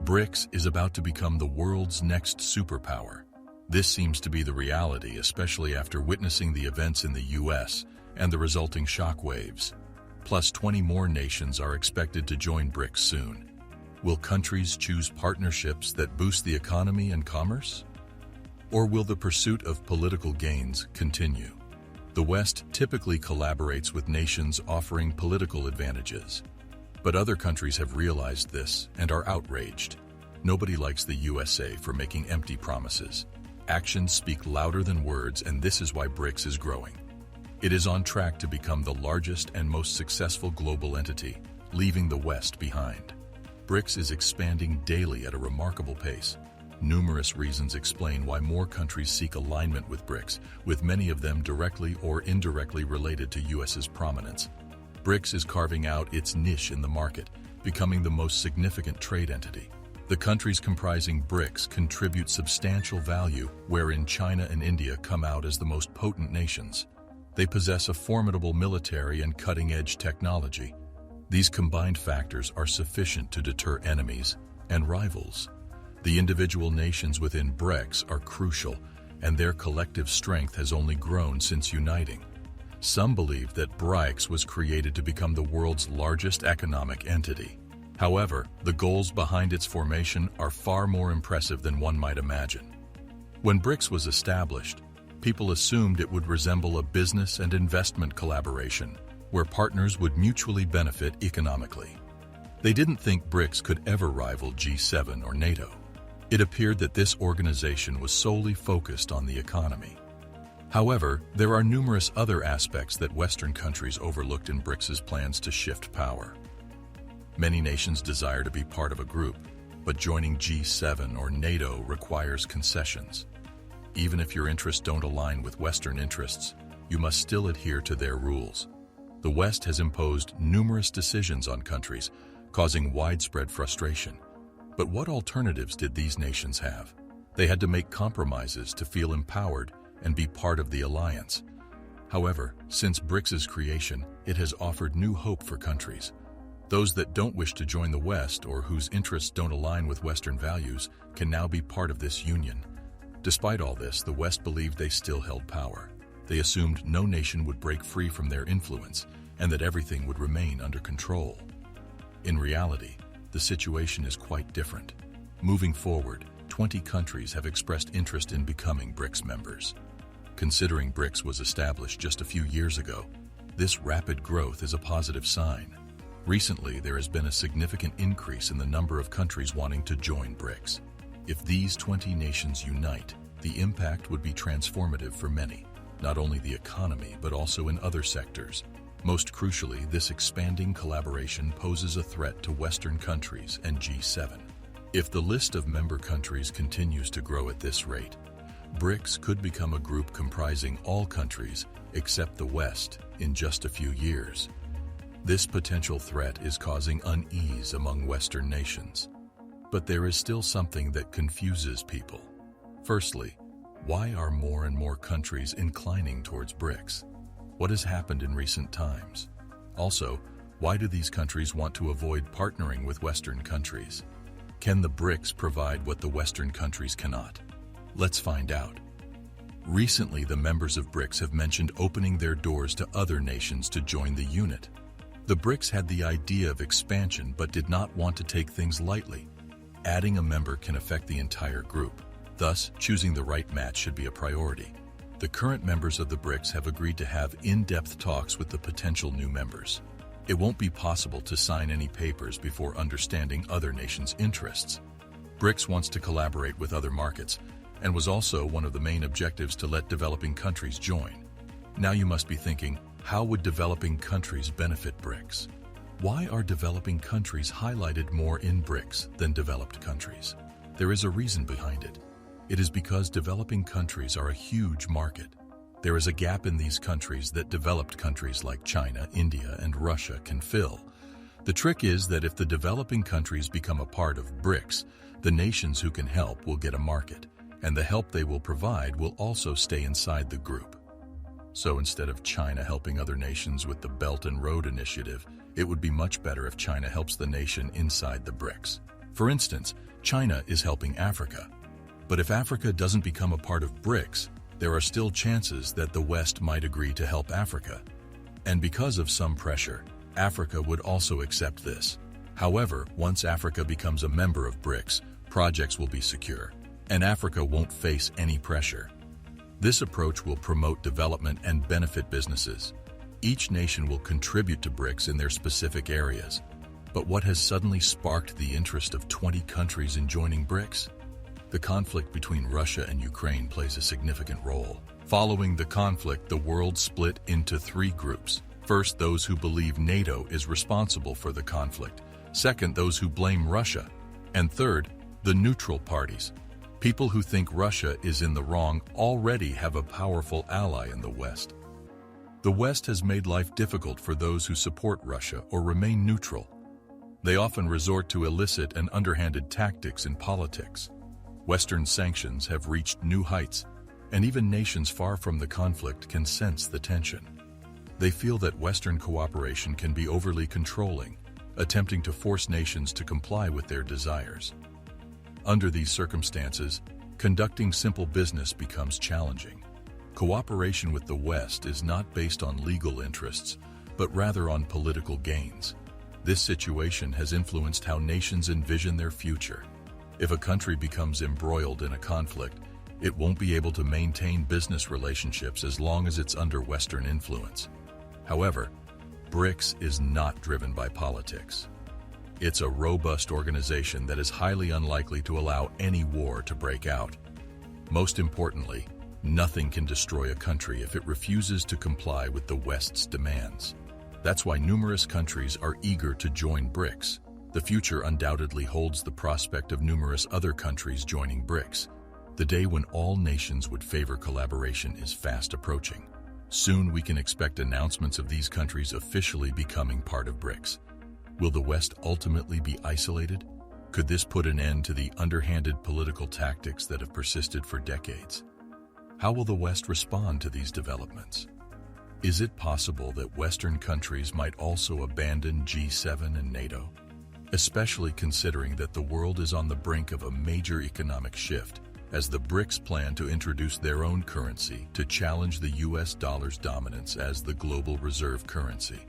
BRICS is about to become the world's next superpower. This seems to be the reality, especially after witnessing the events in the US and the resulting shockwaves. Plus 20 more nations are expected to join BRICS soon. Will countries choose partnerships that boost the economy and commerce? Or will the pursuit of political gains continue? The West typically collaborates with nations offering political advantages. But other countries have realized this and are outraged. Nobody likes the USA for making empty promises. Actions speak louder than words, and this is why BRICS is growing. It is on track to become the largest and most successful global entity, leaving the West behind. BRICS is expanding daily at a remarkable pace. Numerous reasons explain why more countries seek alignment with BRICS, with many of them directly or indirectly related to US's prominence. BRICS is carving out its niche in the market, becoming the most significant trade entity. The countries comprising BRICS contribute substantial value, wherein China and India come out as the most potent nations. They possess a formidable military and cutting-edge technology. These combined factors are sufficient to deter enemies and rivals. The individual nations within BRICS are crucial, and their collective strength has only grown since uniting. Some believe that BRICS was created to become the world's largest economic entity. However, the goals behind its formation are far more impressive than one might imagine. When BRICS was established, people assumed it would resemble a business and investment collaboration, where partners would mutually benefit economically. They didn't think BRICS could ever rival G7 or NATO. It appeared that this organization was solely focused on the economy. However, there are numerous other aspects that Western countries overlooked in BRICS's plans to shift power. Many nations desire to be part of a group, but joining G7 or NATO requires concessions. Even if your interests don't align with Western interests, you must still adhere to their rules. The West has imposed numerous decisions on countries, causing widespread frustration. But what alternatives did these nations have? They had to make compromises to feel empowered and be part of the alliance. However, since BRICS's creation, it has offered new hope for countries. Those that don't wish to join the West or whose interests don't align with Western values can now be part of this union. Despite all this, the West believed they still held power. They assumed no nation would break free from their influence and that everything would remain under control. In reality, the situation is quite different. Moving forward, 20 countries have expressed interest in becoming BRICS members. Considering BRICS was established just a few years ago, this rapid growth is a positive sign. Recently, there has been a significant increase in the number of countries wanting to join BRICS. If these 20 nations unite, the impact would be transformative for many, not only the economy but also in other sectors. Most crucially, this expanding collaboration poses a threat to Western countries and G7. If the list of member countries continues to grow at this rate, BRICS could become a group comprising all countries except the West in just a few years. This potential threat is causing unease among Western nations. But there is still something that confuses people. Firstly, why are more and more countries inclining towards BRICS? What has happened in recent times? Also, why do these countries want to avoid partnering with Western countries? Can the BRICS provide what the Western countries cannot? Let's find out. Recently, the members of BRICS have mentioned opening their doors to other nations to join the unit. The BRICS had the idea of expansion but did not want to take things lightly. Adding a member can affect the entire group. Thus, choosing the right match should be a priority. The current members of the BRICS have agreed to have in-depth talks with the potential new members. It won't be possible to sign any papers before understanding other nations' interests. BRICS wants to collaborate with other markets, and was also one of the main objectives to let developing countries join. Now you must be thinking, how would developing countries benefit BRICS? Why are developing countries highlighted more in BRICS than developed countries? There is a reason behind it. It is because developing countries are a huge market. There is a gap in these countries that developed countries like China, India, and Russia can fill. The trick is that if the developing countries become a part of BRICS, the nations who can help will get a market, and the help they will provide will also stay inside the group. So instead of China helping other nations with the Belt and Road Initiative, it would be much better if China helps the nation inside the BRICS. For instance, China is helping Africa. But if Africa doesn't become a part of BRICS, there are still chances that the West might agree to help Africa. And because of some pressure, Africa would also accept this. However, once Africa becomes a member of BRICS, projects will be secure, and Africa won't face any pressure. This approach will promote development and benefit businesses. Each nation will contribute to BRICS in their specific areas. But what has suddenly sparked the interest of 20 countries in joining BRICS? The conflict between Russia and Ukraine plays a significant role. Following the conflict, the world split into three groups. First, those who believe NATO is responsible for the conflict. Second, those who blame Russia. And third, the neutral parties. People who think Russia is in the wrong already have a powerful ally in the West. The West has made life difficult for those who support Russia or remain neutral. They often resort to illicit and underhanded tactics in politics. Western sanctions have reached new heights, and even nations far from the conflict can sense the tension. They feel that Western cooperation can be overly controlling, attempting to force nations to comply with their desires. Under these circumstances, conducting simple business becomes challenging. Cooperation with the West is not based on legal interests, but rather on political gains. This situation has influenced how nations envision their future. If a country becomes embroiled in a conflict, it won't be able to maintain business relationships as long as it's under Western influence. However, BRICS is not driven by politics. It's a robust organization that is highly unlikely to allow any war to break out. Most importantly, nothing can destroy a country if it refuses to comply with the West's demands. That's why numerous countries are eager to join BRICS. The future undoubtedly holds the prospect of numerous other countries joining BRICS. The day when all nations would favor collaboration is fast approaching. Soon we can expect announcements of these countries officially becoming part of BRICS. Will the West ultimately be isolated? Could this put an end to the underhanded political tactics that have persisted for decades? How will the West respond to these developments? Is it possible that Western countries might also abandon G7 and NATO? Especially considering that the world is on the brink of a major economic shift, as the BRICS plan to introduce their own currency to challenge the US dollar's dominance as the global reserve currency.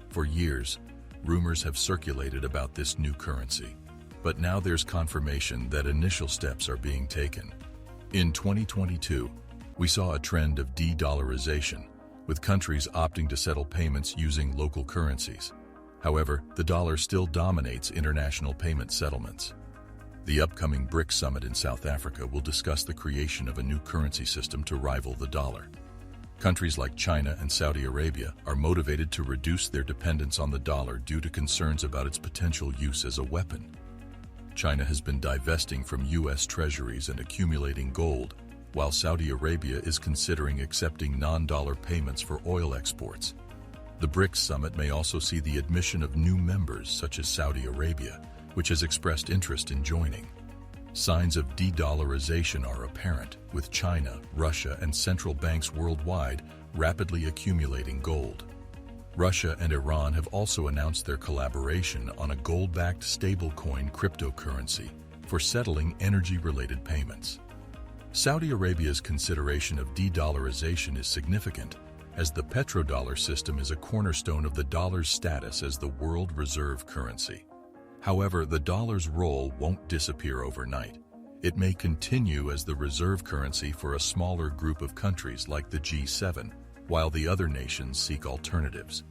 For years, rumors have circulated about this new currency, but now there's confirmation that initial steps are being taken. In 2022, we saw a trend of de-dollarization, with countries opting to settle payments using local currencies. However, the dollar still dominates international payment settlements. The upcoming BRICS summit in South Africa will discuss the creation of a new currency system to rival the dollar. Countries like China and Saudi Arabia are motivated to reduce their dependence on the dollar due to concerns about its potential use as a weapon. China has been divesting from US treasuries and accumulating gold, while Saudi Arabia is considering accepting non-dollar payments for oil exports. The BRICS summit may also see the admission of new members such as Saudi Arabia, which has expressed interest in joining. Signs of de-dollarization are apparent, with China, Russia, and central banks worldwide rapidly accumulating gold. Russia and Iran have also announced their collaboration on a gold-backed stablecoin cryptocurrency for settling energy-related payments. Saudi Arabia's consideration of de-dollarization is significant, as the petrodollar system is a cornerstone of the dollar's status as the world reserve currency. However, the dollar's role won't disappear overnight. It may continue as the reserve currency for a smaller group of countries like the G7, while the other nations seek alternatives.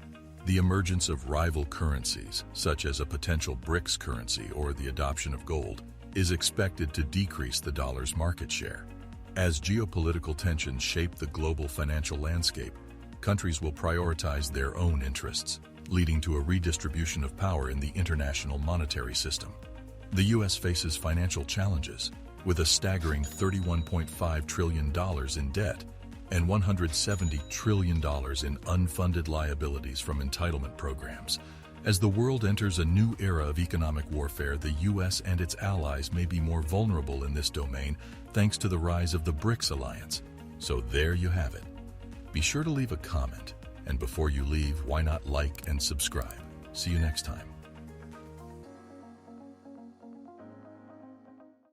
The emergence of rival currencies, such as a potential BRICS currency or the adoption of gold, is expected to decrease the dollar's market share. As geopolitical tensions shape the global financial landscape, countries will prioritize their own interests, leading to a redistribution of power in the international monetary system. The U.S. faces financial challenges, with a staggering $31.5 trillion in debt and $170 trillion in unfunded liabilities from entitlement programs. As the world enters a new era of economic warfare, the U.S. and its allies may be more vulnerable in this domain thanks to the rise of the BRICS alliance. So there you have it. Be sure to leave a comment, and before you leave, why not like and subscribe? See you next time.